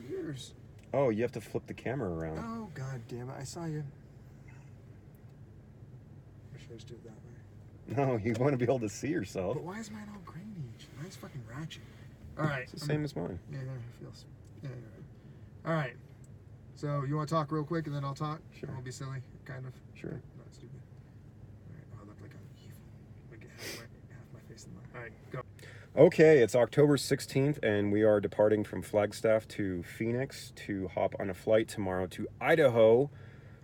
years. Oh, you have to flip the camera around. Oh, god damn it. I saw you. Or should I just do it that way? No, you want to be able to see yourself. But why is mine all grainy? Mine's fucking ratchet. Alright. It's the same as mine. Yeah, there it feels. Yeah, you're right. Alright. So, you want to talk real quick and then I'll talk? Sure. And we'll be silly, kind of. Sure. Not stupid. Alright, oh, I look like I'm evil. Like half my face in the... Alright, go. Okay, it's October 16th, and we are departing from Flagstaff to Phoenix to hop on a flight tomorrow to Idaho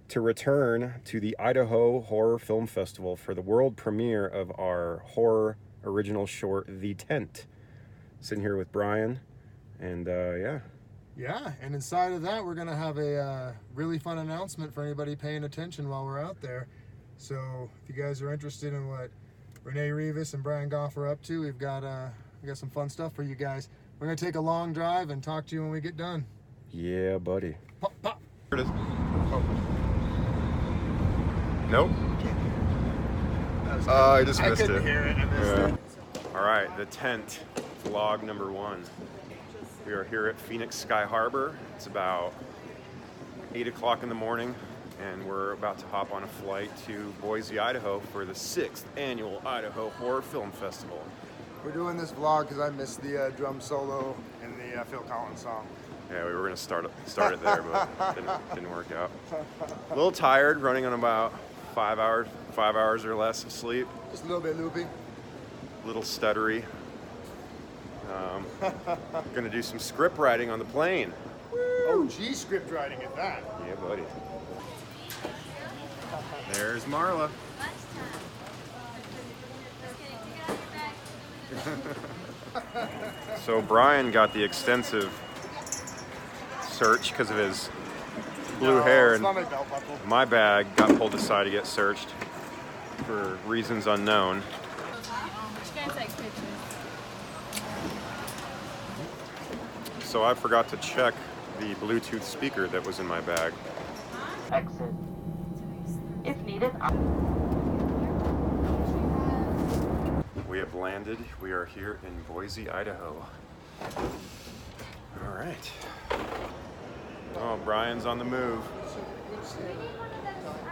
to return to the Idaho Horror Film Festival for the world premiere of our horror original short, The Tent. Sitting here with Brian, and yeah. Yeah, and inside of that, we're going to have a really fun announcement for anybody paying attention while we're out there. So, if you guys are interested in what Renee Rivas and Brian Goff are up to, we got some fun stuff for you guys. We're going to take a long drive and talk to you when we get done. Yeah, buddy. Pop, pop. Here it is. Nope. I just missed it. I couldn't hear it. I missed it. All right, The Tent, vlog number 1. We are here at Phoenix Sky Harbor. It's about 8 o'clock in the morning, and we're about to hop on a flight to Boise, Idaho for the 6th annual Idaho Horror Film Festival. We're doing this vlog because I missed the drum solo in the Phil Collins song. Yeah, we were gonna start it there, but didn't work out. A little tired, running on about 5 hours or less of sleep. Just a little bit loopy. A little stuttery. Gonna do some script writing on the plane. Oh, gee, script writing at that. Yeah, buddy. There's Marla. So Brian got the extensive search because of his blue hair, and Not my belt buckle. my bag got pulled aside to get searched for reasons unknown. So I forgot to check the Bluetooth speaker that was in my bag. Exit. If needed, We have landed. We are here in Boise, Idaho. All right. Oh, Brian's on the move. I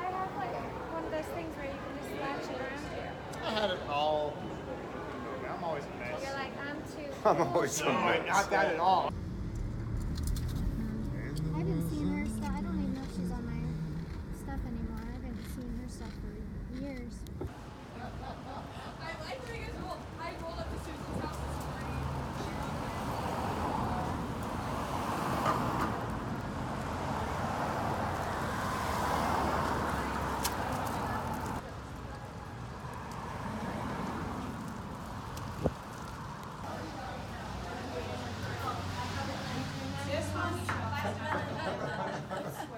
have like one of those things where you can just latch it around here. I had it all. I'm always a mess. You're like, I'm too. I'm always so mad. Not that at all. I haven't seen her stuff. I don't even know if she's on my stuff anymore. I haven't seen her stuff for years. I like where you guys rolled. I rolled up to Susan's house this morning.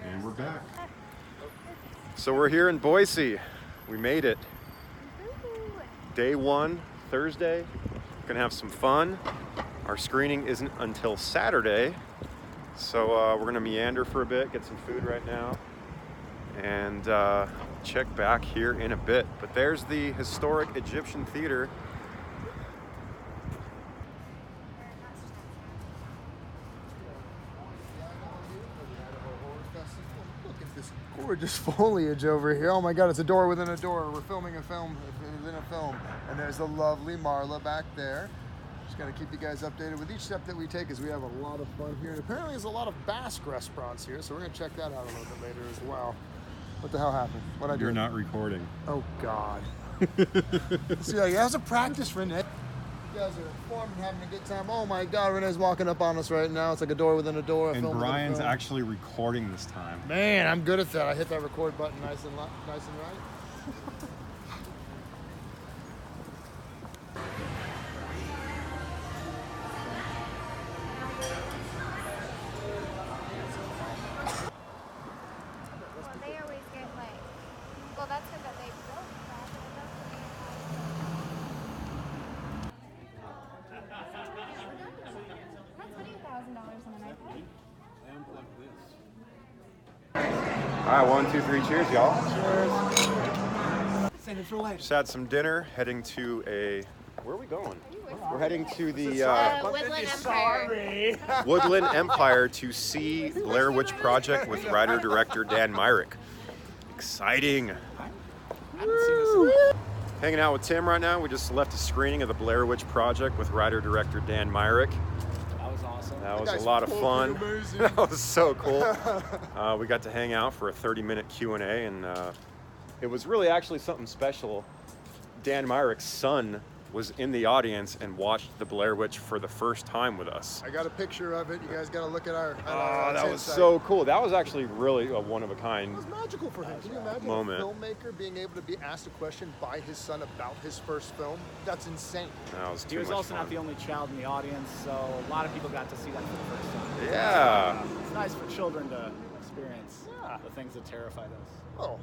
And we're back. So we're here in Boise. We made it. Day 1, Thursday. Gonna have some fun. Our screening isn't until Saturday, so we're gonna meander for a bit, get some food right now, and check back here in a bit. But there's the historic Egyptian theater. Look at this gorgeous foliage over here. Oh my god, it's a door within a door. We're filming a film within a film. And there's the lovely Marla back there. Just gotta keep you guys updated with each step that we take as we have a lot of fun here. And apparently there's a lot of Basque restaurants here, so we're gonna check that out a little bit later as well. What the hell happened? What'd I do? You're not recording. Oh god. See, like, that was a practice, Renee. You guys are informed and having a good time. Oh my god, Renee's walking up on us right now. It's like a door within a door. A And film within a Brian's film. actually recording this time. Man, I'm good at that. I hit that record button nice and right. Well, they always get like. Well, that's because they built that. That's $20,000 on an iPad. All right, 1, 2, 3, cheers, y'all. Save it for later. Just had some dinner, heading to a, where are we going? We're heading to the Woodland Empire. Woodland Empire to see Blair Witch Project with writer-director Dan Myrick. Exciting. Hanging out with Tim right now. We just left a screening of the Blair Witch Project with writer-director Dan Myrick. That was awesome. That was a lot of fun. That was so cool. We got to hang out for a 30-minute Q&A, and it was really actually something special. Dan Myrick's son was in the audience and watched the Blair Witch for the first time with us. I got a picture of it. You guys got to look at our. That was so cool. That was actually really a one-of-a-kind. It was magical for him. Can you imagine moment. A filmmaker being able to be asked a question by his son about his first film? That's insane. That was He was also not the only child in the audience, so a lot of people got to see that for the first time. Yeah. It's nice for children to experience the things that terrified us. Oh.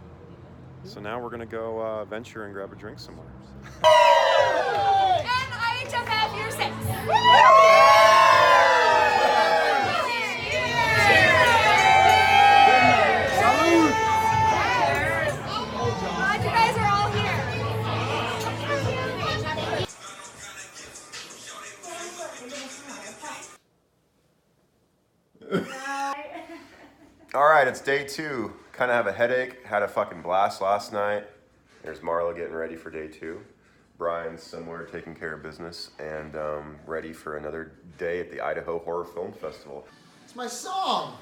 So now we're gonna go venture and grab a drink somewhere. And IHFF year 6. Glad you guys are all here. All right, it's day 2. Kind of have a headache. Had a fucking blast last night. There's Marla getting ready for day 2. Brian's somewhere taking care of business and ready for another day at the Idaho Horror Film Festival. It's my song.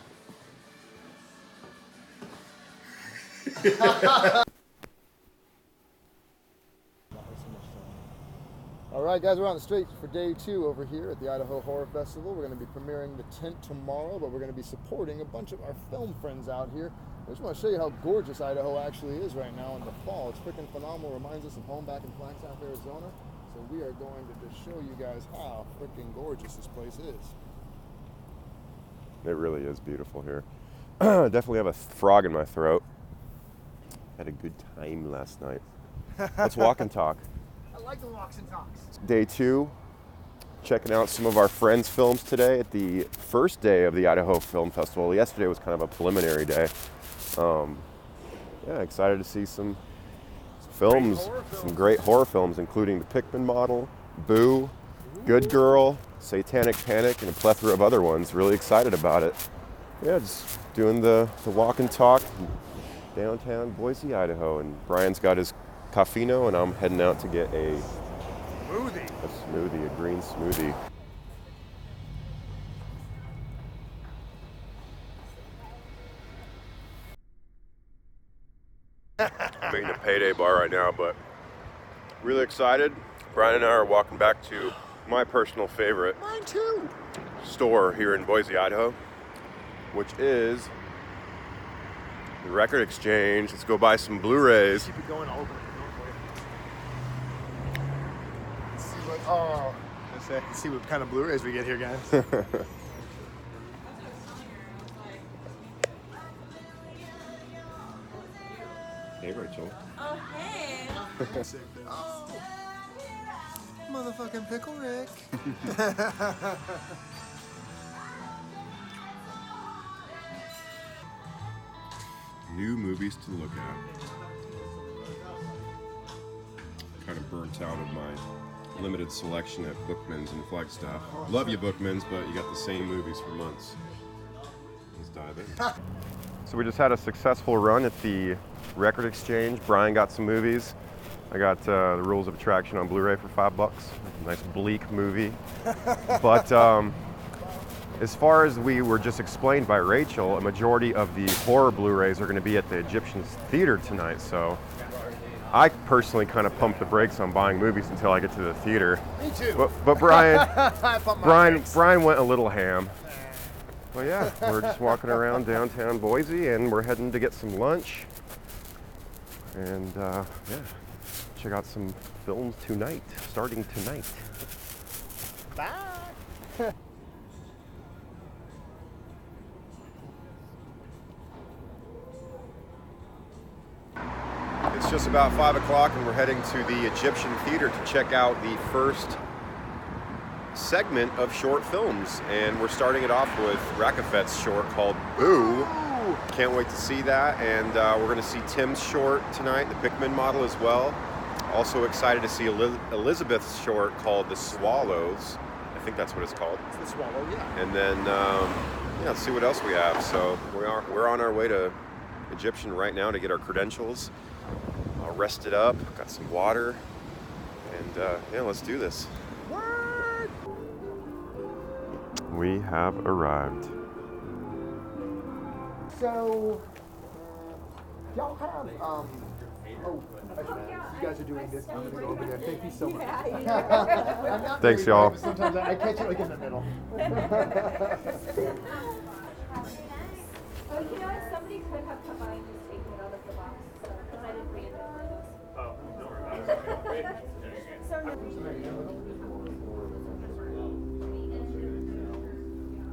All right, guys, we're on the street for day 2 over here at the Idaho Horror Festival. We're going to be premiering The Tent tomorrow, but we're going to be supporting a bunch of our film friends out here. I just want to show you how gorgeous Idaho actually is right now in the fall. It's freaking phenomenal. Reminds us of home back in Flagstaff, Arizona. So we are going to just show you guys how freaking gorgeous this place is. It really is beautiful here. Definitely have a frog in my throat. Had a good time last night. Let's walk and talk. I like the walks and talks. Day 2, checking out some of our friends' films today at the first day of the Idaho Film Festival. Yesterday was kind of a preliminary day. Yeah, excited to see some films, some great horror films, including The Pickman Model, Boo, Good Girl, Satanic Panic, and a plethora of other ones. Really excited about it. Yeah, just doing the walk and talk in downtown Boise, Idaho. And Brian's got his Caffino, and I'm heading out to get a smoothie, a green smoothie. I'm eating a Payday bar right now, but really excited. Brian and I are walking back to my personal favorite store here in Boise, Idaho, which is the Record Exchange. Let's go buy some Blu-rays. Keep it going all over. Let's see what kind of Blu-rays we get here, guys. Hey, Rachel. Oh, hey. Oh, motherfucking Pickle Rick. New movies to look at. Kind of burnt out of my limited selection at Bookman's and Flagstaff. Love you, Bookman's, but you got the same movies for months. Let's dive in. So we just had a successful run at the Record Exchange. Brian got some movies. I got The Rules of Attraction on Blu-ray for $5. Nice bleak movie. But as far as we were just explained by Rachel, a majority of the horror Blu-rays are going to be at the Egyptian Theater tonight. So I personally kind of pumped the brakes on buying movies until I get to the theater. Me too. But Brian went a little ham. Well, yeah, we're just walking around downtown Boise, and we're heading to get some lunch. And yeah, check out some films tonight, starting tonight. Bye. It's just about 5 o'clock, and we're heading to the Egyptian Theater to check out the first segment of short films. And we're starting it off with Rakafet's short called Boo. Can't wait to see that. And we're going to see Tim's short tonight, The Pickman Model as well. Also excited to see Elizabeth's short called The Swallows. I think that's what it's called. It's the swallow, yeah. And then, yeah, let's see what else we have. So we're on our way to Egyptian right now to get our credentials. Rested up, got some water, and yeah, let's do this. What? We have arrived. So, y'all have, oh, you guys are doing this. I'm gonna go over there. Thank you so much. I'm not Thanks, very y'all. bright, but sometimes I catch it like in the middle. Oh, you know what? Somebody could have come by and just taken it out of the box, because I didn't read it. Oh, no worries.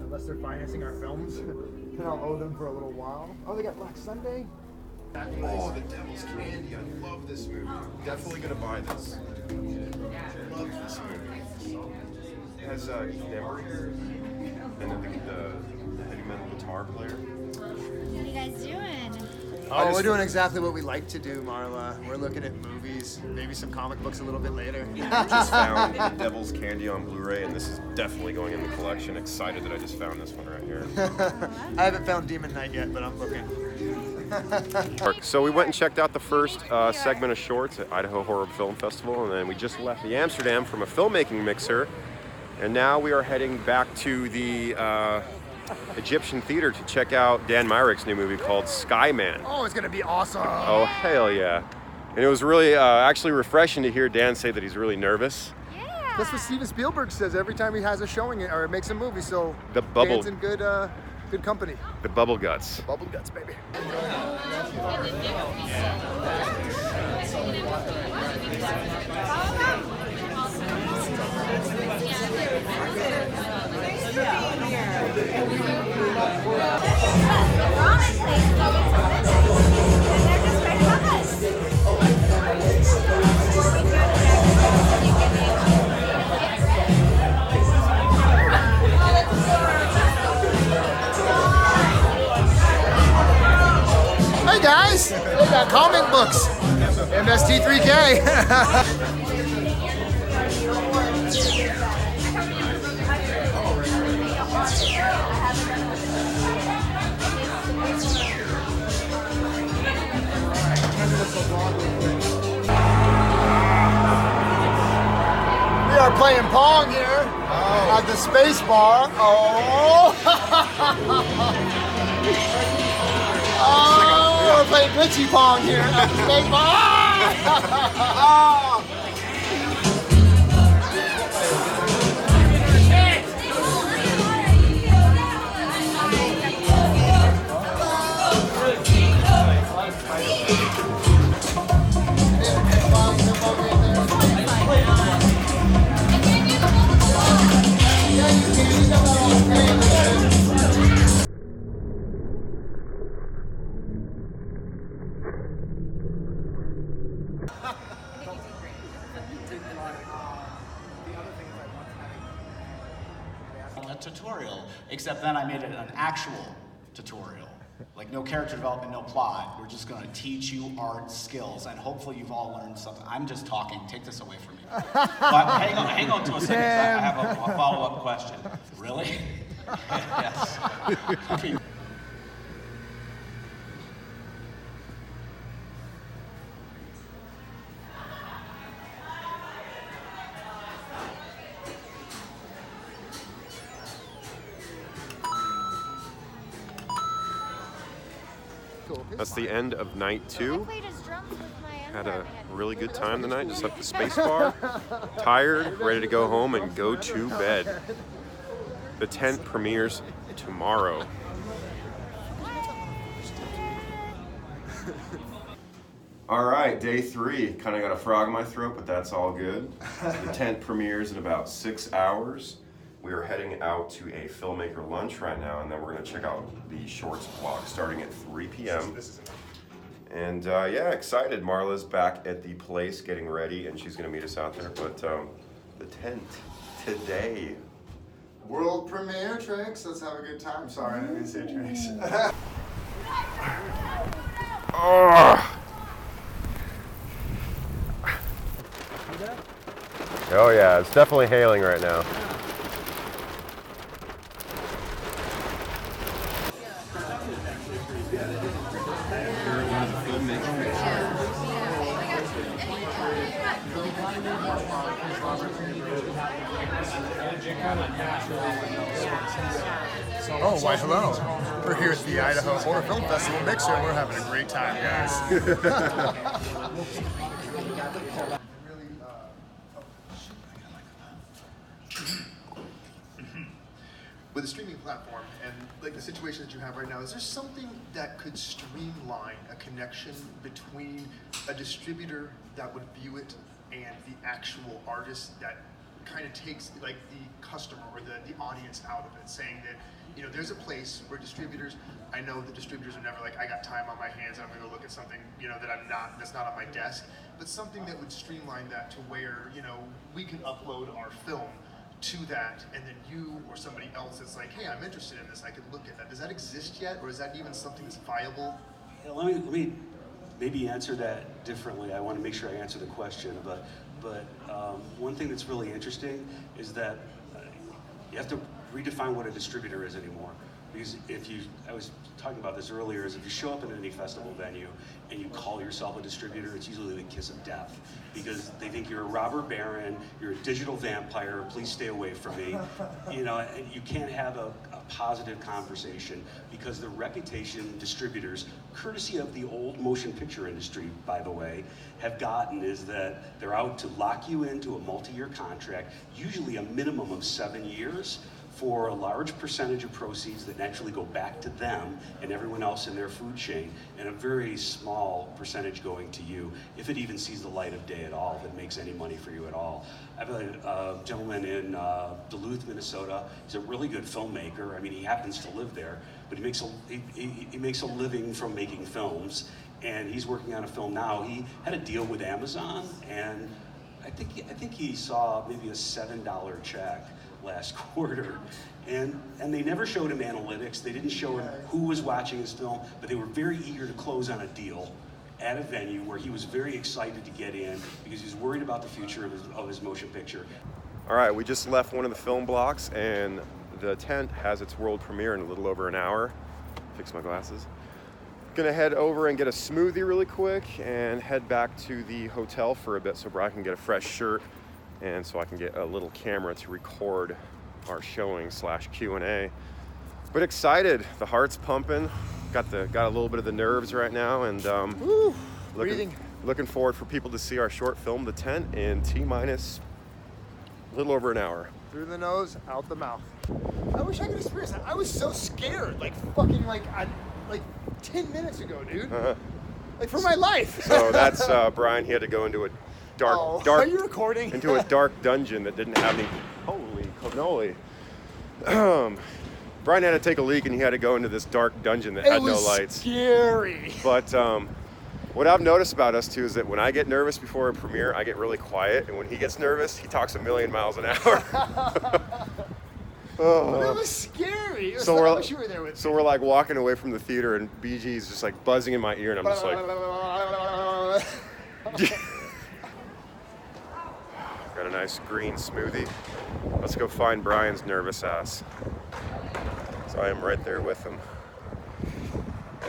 Unless they're financing our films, then I'll owe them for a little while. Oh, they got Black Sunday? Oh, The Devil's Candy. I love this movie. Definitely gonna buy this. Love this movie. It has Keith Emery and then the heavy metal guitar player. What are you guys doing? Oh, we're doing exactly what we like to do, Marla. We're looking at movies, maybe some comic books a little bit later. Just found The Devil's Candy on Blu-ray, and this is definitely going in the collection. Excited that I just found this one right here. I haven't found Demon Knight yet, but I'm looking. So we went and checked out the first segment of shorts at Idaho Horror Film Festival, and then we just left the Amsterdam from a filmmaking mixer, and now we are heading back to the Egyptian theater to check out Dan Myrick's new movie called Skyman. Oh, it's gonna be awesome. Oh, hell yeah. And it was really actually refreshing to hear Dan say that he's really nervous. Yeah. That's what Steven Spielberg says every time he has a showing or makes a movie. So The bubble- Dan's in good company. The bubble guts. Bubble guts, baby. Hey guys, they got comic books. MST3K. We are playing Pong here at the Space Bar. Oh! Oh, we're playing glitchy Pong here at the Space Bar. Oh! A tutorial, except then I made it an actual tutorial. Like no character development, no plot. We're just gonna teach you art skills, and hopefully you've all learned something. I'm just talking, take this away from me. But hang on to a second, 'cause I have a follow-up question. Really? Yes. Okay. That's the end of night I 2. played his drums with my Had a underwear. really good time tonight, just left the space bar. Tired, ready to go home and go to bed. The tent premieres tomorrow. All right, day 3. Kind of got a frog in my throat, but that's all good. The tent premieres in about 6 hours. We are heading out to a filmmaker lunch right now, and then we're going to check out the shorts block starting at 3 p.m. And yeah, excited. Marla's back at the place getting ready, and she's going to meet us out there. But the tent today. World premiere, Trix. Let's have a good time. Sorry, I didn't mean to say Trix. Oh. Oh yeah, it's definitely hailing right now. Oh, why hello. We're here at the Idaho Horror Film Festival Mixer and we're having a great time, guys. With a streaming platform and like the situation that you have right now, is there something that could streamline a connection between a distributor that would view it and the actual artist that kind of takes like the customer or the audience out of it, saying that, you know, there's a place where distributors, I know the distributors are never like, I got time on my hands, I'm gonna go look at something, you know, that's not on my desk, but something that would streamline that to where, you know, we can upload our film to that, and then you or somebody else is like, hey, I'm interested in this, I could look at that. Does that exist yet, or is that even something that's viable? Yeah, let me maybe answer that differently. I want to make sure I answer the question, but one thing that's really interesting is that you have to redefine what a distributor is anymore. Because I was talking about this earlier, is if you show up at any festival venue and you call yourself a distributor, it's usually the kiss of death. Because they think you're a robber baron, you're a digital vampire, please stay away from me. You know, and you can't have a positive conversation because the reputation distributors, courtesy of the old motion picture industry, by the way, have gotten is that they're out to lock you into a multi-year contract, usually a minimum of 7 years, for a large percentage of proceeds that naturally go back to them and everyone else in their food chain, and a very small percentage going to you, if it even sees the light of day at all, if it makes any money for you at all. I have a gentleman in Duluth, Minnesota. He's a really good filmmaker. I mean, he happens to live there, but he makes a living from making films, and he's working on a film now. He had a deal with Amazon, and I think he saw maybe a $7 check last quarter, and they never showed him analytics. They didn't show him who was watching his film, but they were very eager to close on a deal at a venue where he was very excited to get in because he was worried about the future of his motion picture. All right, we just left one of the film blocks and the tent has its world premiere in a little over an hour. Fix my glasses. Gonna head over and get a smoothie really quick and head back to the hotel for a bit so Brian can get a fresh shirt and so I can get a little camera to record our showing / Q&A. But excited, the heart's pumping. Got a little bit of the nerves right now, and looking forward for people to see our short film, The Tent, in T-minus a little over an hour. Through the nose, out the mouth. I wish I could experience that. I was so scared, like 10 minutes ago, dude. Like for my life. So that's Brian. He had to go into a dark. Are you recording? Into a dark dungeon that didn't have any. Holy cannoli. Brian had to take a leak and he had to go into this dark dungeon that had no lights. Scary. But what I've noticed about us too is that when I get nervous before a premiere, I get really quiet, and when he gets nervous, he talks a million miles an hour. Oh. That was scary. I wish you were there with me. So we're like walking away from the theater, and BG's just like buzzing in my ear, and I'm just like. Got a nice green smoothie. Let's go find Brian's nervous ass. So I am right there with him.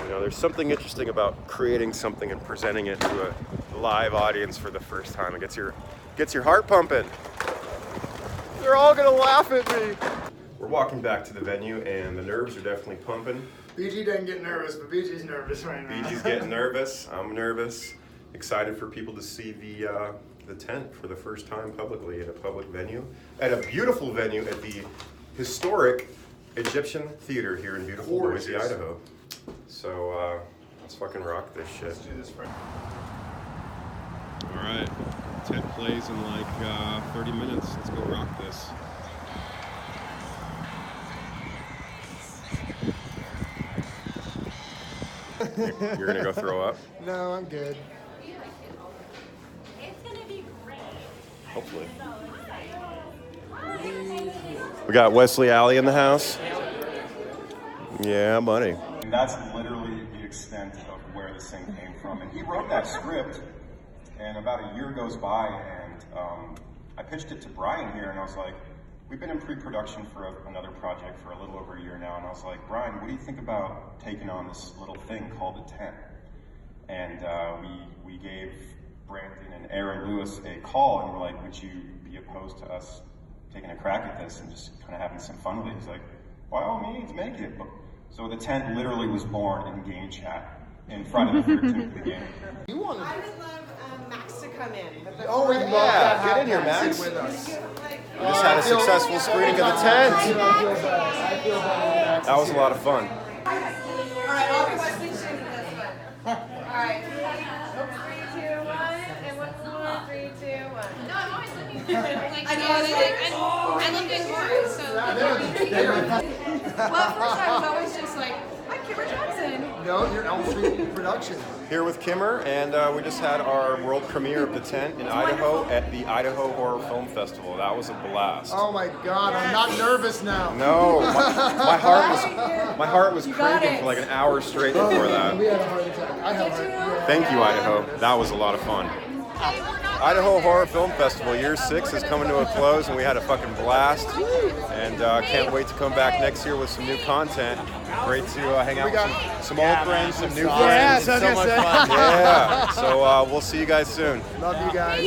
You know, there's something interesting about creating something and presenting it to a live audience for the first time. It gets your heart pumping. They're all gonna laugh at me. We're walking back to the venue, and the nerves are definitely pumping. BG doesn't get nervous, but BG's nervous right now. BG's getting nervous. I'm nervous. Excited for people to see the tent for the first time publicly at a public venue, at a beautiful venue at the historic Egyptian Theater here in beautiful Boise, Idaho. So let's fucking rock this shit. Let's do this right. All right, tent plays in like 30 minutes. Let's go rock this. You're gonna go throw up? No, I'm good. It's gonna be great. Hopefully. We got Wesley Alley in the house. Yeah, buddy. And that's literally the extent of where this thing came from. And he wrote that script, and about a year goes by, and I pitched it to Brian here, and I was like, we've been in pre-production for another project for a little over a year now, and I was like, Brian, what do you think about taking on this little thing called a tent? And we gave Brandon and Aaron Lewis a call, and we're like, would you be opposed to us taking a crack at this and just kind of having some fun with it? He's like, by all means, make it. So the tent literally was born in game chat in front of the 13th beginning. You want I would love Max to come in. But Oh, we'd love Yeah, to get have in here, Max Max. sit with us. We just had a successful screening of the tent. That was a lot of fun. Alright, all questions in this one. Alright. 3, 2, 1, and one more. 3, 2, 1. No, I'm always looking for like I love doing horror, so well, at first I was always just like, I'm Kimber Johnson. No, you're Elm Street Productions. Here with Kimmer, and we just had our world premiere of the tent in Idaho at the Idaho Horror Film Festival. That was a blast. Oh my God, I'm not nervous now. No, my heart was cranking for like an hour straight before that. We had a heart attack. I had a heart attack. Thank you, Idaho. That was a lot of fun. Idaho Horror Film Festival Year 6 is coming to a close, and we had a fucking blast. And can't wait to come back next year with some new content. Great to hang out with some old friends, some new friends. so much fun. Yeah, so we'll see you guys soon. Love you guys.